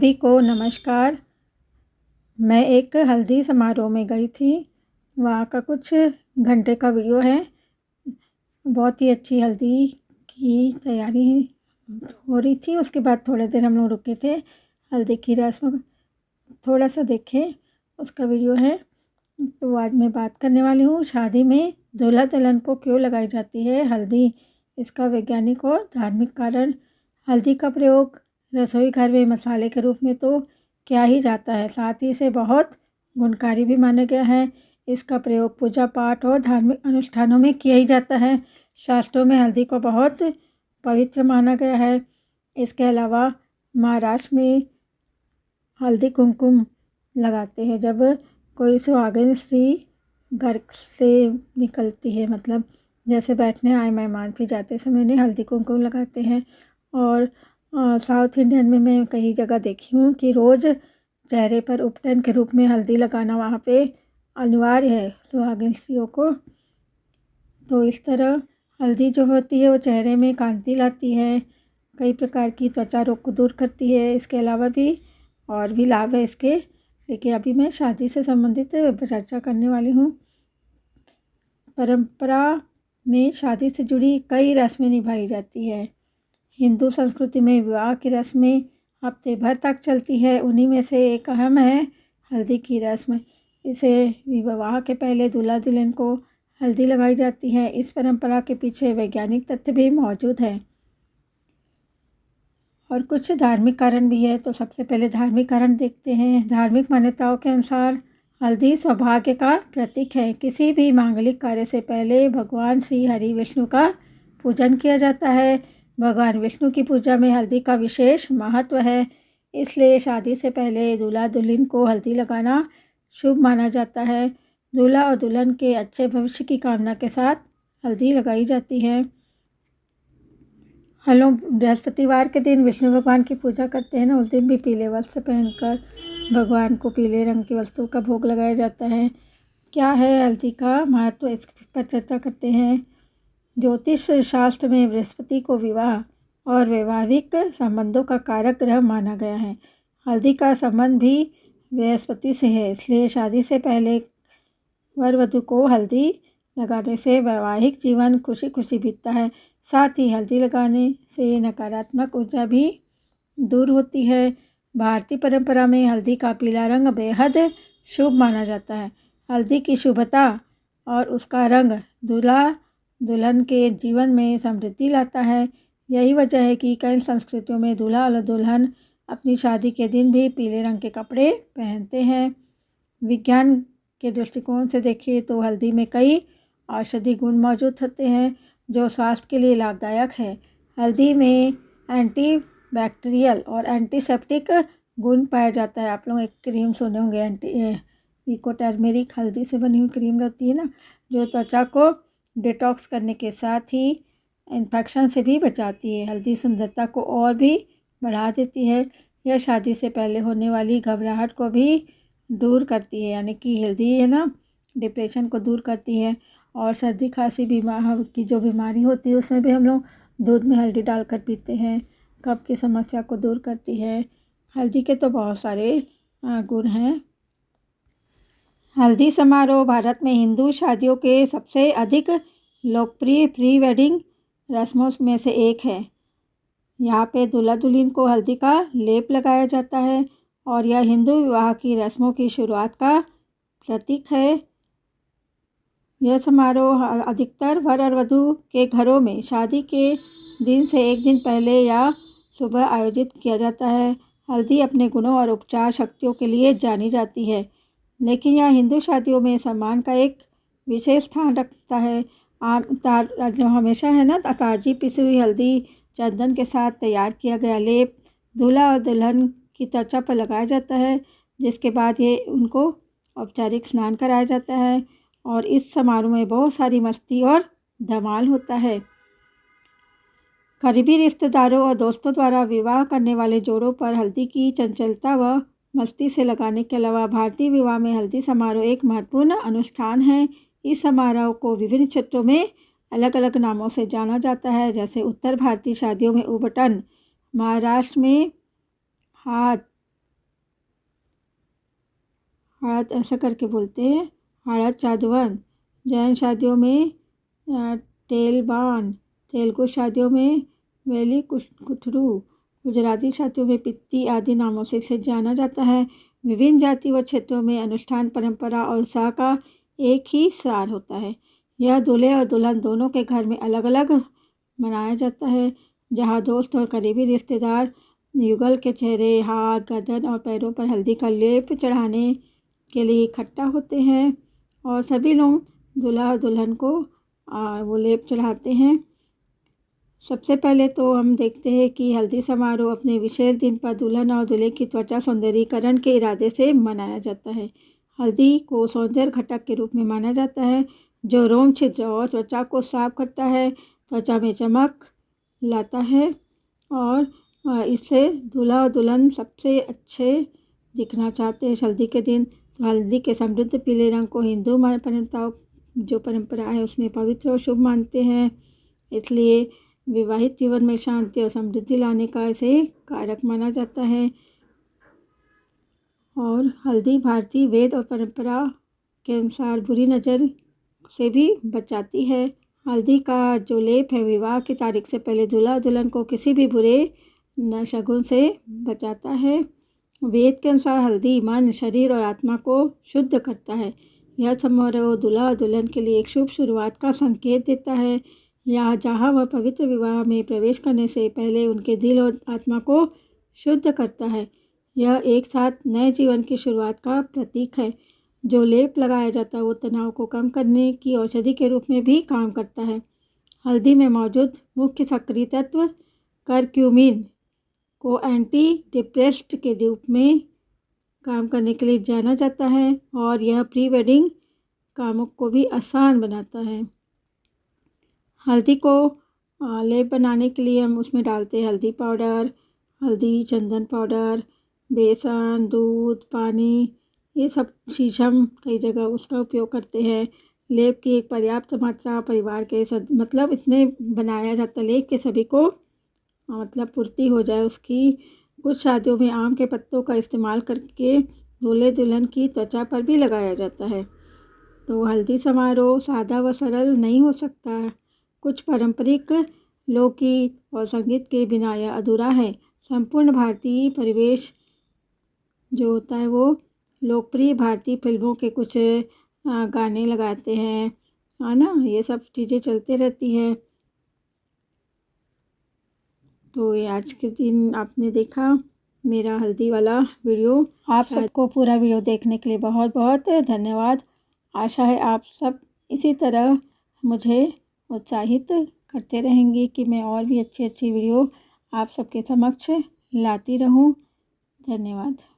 सभी को नमस्कार। मैं एक हल्दी समारोह में गई थी। वहाँ का कुछ घंटे का वीडियो है। बहुत ही अच्छी हल्दी की तैयारी हो रही थी। उसके बाद थोड़ी देर हम लोग रुके थे, हल्दी की रस्म थोड़ा सा देखे, उसका वीडियो है। तो आज मैं बात करने वाली हूँ शादी में दूल्हा दुल्हन को क्यों लगाई जाती है हल्दी। इसका वैज्ञानिक और धार्मिक कारण। हल्दी का प्रयोग रसोई घर में मसाले के रूप में तो किया ही जाता है, साथ ही इसे बहुत गुणकारी भी माना गया है। इसका प्रयोग पूजा पाठ और धार्मिक अनुष्ठानों में किया ही जाता है। शास्त्रों में हल्दी को बहुत पवित्र माना गया है। इसके अलावा महाराष्ट्र में हल्दी कुमकुम लगाते हैं जब कोई सुहागिन स्त्री घर से निकलती है, मतलब जैसे बैठने आए मेहमान फिर जाते समय उन्हें हल्दी कुमकुम लगाते हैं। और साउथ इंडियन में मैं कई जगह देखी हूँ कि रोज़ चेहरे पर उपटन के रूप में हल्दी लगाना वहाँ पे अनिवार्य है सुहागिन स्त्रियों को। तो इस तरह हल्दी जो होती है वो चेहरे में कांति लाती है, कई प्रकार की त्वचा रोग को दूर करती है। इसके अलावा भी और भी लाभ है इसके, लेकिन अभी मैं शादी से संबंधित चर्चा करने वाली हूँ। परंपरा में शादी से जुड़ी कई रस्में निभाई जाती है। हिंदू संस्कृति में विवाह की रस्में हफ्ते भर तक चलती है। उन्हीं में से एक अहम है हल्दी की रस्म। इसे विवाह के पहले दूल्हा दुल्हन को हल्दी लगाई जाती है। इस परंपरा के पीछे वैज्ञानिक तथ्य भी मौजूद है और कुछ धार्मिक कारण भी है। तो सबसे पहले धार्मिक कारण देखते हैं। धार्मिक मान्यताओं के अनुसार हल्दी सौभाग्य का प्रतीक है। किसी भी मांगलिक कार्य से पहले भगवान श्री हरि विष्णु का पूजन किया जाता है। भगवान विष्णु की पूजा में हल्दी का विशेष महत्व है, इसलिए शादी से पहले दूल्हा दुल्हन को हल्दी लगाना शुभ माना जाता है। दूल्हा और दुल्हन के अच्छे भविष्य की कामना के साथ हल्दी लगाई जाती है। हम लोग बृहस्पतिवार के दिन विष्णु भगवान की पूजा करते हैं ना, उस दिन भी पीले वस्त्र पहनकर भगवान को पीले रंग की वस्तु का भोग लगाया जाता है। क्या है हल्दी का महत्व, इस पर चर्चा करते हैं। ज्योतिष शास्त्र में बृहस्पति को विवाह और वैवाहिक संबंधों का कारक ग्रह माना गया है। हल्दी का संबंध भी बृहस्पति से है, इसलिए शादी से पहले वर वधू को हल्दी लगाने से वैवाहिक जीवन खुशी खुशी बीतता है। साथ ही हल्दी लगाने से नकारात्मक ऊर्जा भी दूर होती है। भारतीय परंपरा में हल्दी का पीला रंग बेहद शुभ माना जाता है। हल्दी की शुभता और उसका रंग दूल्हा दुल्हन के जीवन में समृद्धि लाता है। यही वजह है कि कई संस्कृतियों में दूल्हा और दुल्हन अपनी शादी के दिन भी पीले रंग के कपड़े पहनते हैं। विज्ञान के दृष्टिकोण से देखिए तो हल्दी में कई औषधि गुण मौजूद होते हैं जो स्वास्थ्य के लिए लाभदायक है। हल्दी में एंटीबैक्टीरियल और एंटीसेप्टिक गुण पाया जाता है। आप लोग एक क्रीम सुने होंगे, विको टर्मेरिक हल्दी से बनी हुई क्रीम रहती है ना, जो त्वचा को डिटॉक्स करने के साथ ही इन्फेक्शन से भी बचाती है। हल्दी सुंदरता को और भी बढ़ा देती है। यह शादी से पहले होने वाली घबराहट को भी दूर करती है, यानी कि हल्दी है ना डिप्रेशन को दूर करती है। और सर्दी खांसी बीमार की जो बीमारी होती है उसमें भी हम लोग दूध में हल्दी डालकर पीते हैं, कफ की समस्या को दूर करती है। हल्दी के तो बहुत सारे गुण हैं। हल्दी समारोह भारत में हिंदू शादियों के सबसे अधिक लोकप्रिय प्री वेडिंग रस्मों में से एक है। यहाँ पे दूल्हा दुल्हन को हल्दी का लेप लगाया जाता है और यह हिंदू विवाह की रस्मों की शुरुआत का प्रतीक है। यह समारोह अधिकतर वर और वधू के घरों में शादी के दिन से एक दिन पहले या सुबह आयोजित किया जाता है। हल्दी अपने गुणों और उपचार शक्तियों के लिए जानी जाती है, लेकिन यह हिंदू शादियों में सम्मान का एक विशेष स्थान रखता है। जो हमेशा है ना, ताज़ी पिसी हुई हल्दी चंदन के साथ तैयार किया गया लेप दूल्हा और दुल्हन की त्वचा पर लगाया जाता है, जिसके बाद ये उनको औपचारिक स्नान कराया जाता है। और इस समारोह में बहुत सारी मस्ती और धमाल होता है। करीबी रिश्तेदारों और दोस्तों द्वारा विवाह करने वाले जोड़ों पर हल्दी की चंचलता व मस्ती से लगाने के अलावा भारतीय विवाह में हल्दी समारोह एक महत्वपूर्ण अनुष्ठान है। इस समारोह को विभिन्न क्षेत्रों में अलग अलग नामों से जाना जाता है, जैसे उत्तर भारतीय शादियों में उबटन, महाराष्ट्र में हाथ हळद ऐसा करके बोलते हैं, हळद चादवन। जैन शादियों में तेल बान, तेलुगु शादियों में वेली कुथरू, गुजराती शादियों में पित्ती आदि नामों से इसे जाना जाता है। विभिन्न जाति व क्षेत्रों में अनुष्ठान, परंपरा और उत्साह का एक ही सार होता है। यह दूल्हे और दुल्हन दोनों के घर में अलग अलग मनाया जाता है। जहाँ दोस्त और करीबी रिश्तेदार युगल के चेहरे, हाथ, गर्दन और पैरों पर हल्दी का लेप चढ़ाने के लिए इकट्ठा होते हैं और सभी लोग दूल्हा और दुल्हन को वो लेप चढ़ाते हैं। सबसे पहले तो हम देखते हैं कि हल्दी समारोह अपने विशेष दिन पर दुल्हन और दूल्हे की त्वचा सौंदर्यीकरण के इरादे से मनाया जाता है। हल्दी को सौंदर्य घटक के रूप में माना जाता है, जो रोम छिद्र और त्वचा को साफ करता है, त्वचा में चमक लाता है और इससे दूल्हा और दुल्हन सबसे अच्छे दिखना चाहते हैं हल्दी के दिन। तो हल्दी के समृद्ध पीले रंग को हिंदू परंपरा है उसमें पवित्र और शुभ मानते हैं, इसलिए विवाहित जीवन में शांति और समृद्धि लाने का इसे कारक माना जाता है। और हल्दी भारतीय वेद और परंपरा के अनुसार बुरी नज़र से भी बचाती है। हल्दी का जो लेप है विवाह की तारीख से पहले दूल्हा दुल्हन को किसी भी बुरे शगुन से बचाता है। वेद के अनुसार हल्दी मन, शरीर और आत्मा को शुद्ध करता है। यह समारोह दूल्हा और दुल्हन के लिए एक शुभ शुरुआत का संकेत देता है, या जहाँ वह पवित्र विवाह में प्रवेश करने से पहले उनके दिल और आत्मा को शुद्ध करता है। यह एक साथ नए जीवन की शुरुआत का प्रतीक है। जो लेप लगाया जाता है वो तनाव को कम करने की औषधि के रूप में भी काम करता है। हल्दी में मौजूद मुख्य सक्रिय तत्व करक्यूमिन को एंटी डिप्रेसेंट के रूप में काम करने के लिए जाना जाता है और यह प्री वेडिंग कामों को भी आसान बनाता है। हल्दी को लेप बनाने के लिए हम उसमें डालते हैं हल्दी पाउडर, हल्दी चंदन पाउडर, बेसन, दूध, पानी, ये सब चीज़ हम कई जगह उसका उपयोग करते हैं। लेप की एक पर्याप्त मात्रा परिवार के मतलब इतने बनाया जाता है लेप के सभी को मतलब पूर्ति हो जाए उसकी। कुछ शादियों में आम के पत्तों का इस्तेमाल करके दूल्हे दुल्हन की त्वचा पर भी लगाया जाता है। तो हल्दी समारोह सादा व सरल नहीं हो सकता, कुछ पारंपरिक लोकगीत और संगीत के बिना यह अधूरा है। संपूर्ण भारतीय परिवेश जो होता है वो लोकप्रिय भारतीय फिल्मों के कुछ गाने लगाते हैं, है ना, ये सब चीज़ें चलती रहती हैं। तो ये आज के दिन आपने देखा मेरा हल्दी वाला वीडियो। आप सबको पूरा वीडियो देखने के लिए बहुत बहुत धन्यवाद। आशा है आप सब इसी तरह मुझे उत्साहित करते रहेंगे कि मैं और भी अच्छी अच्छी वीडियो आप सबके समक्ष लाती रहूं। धन्यवाद।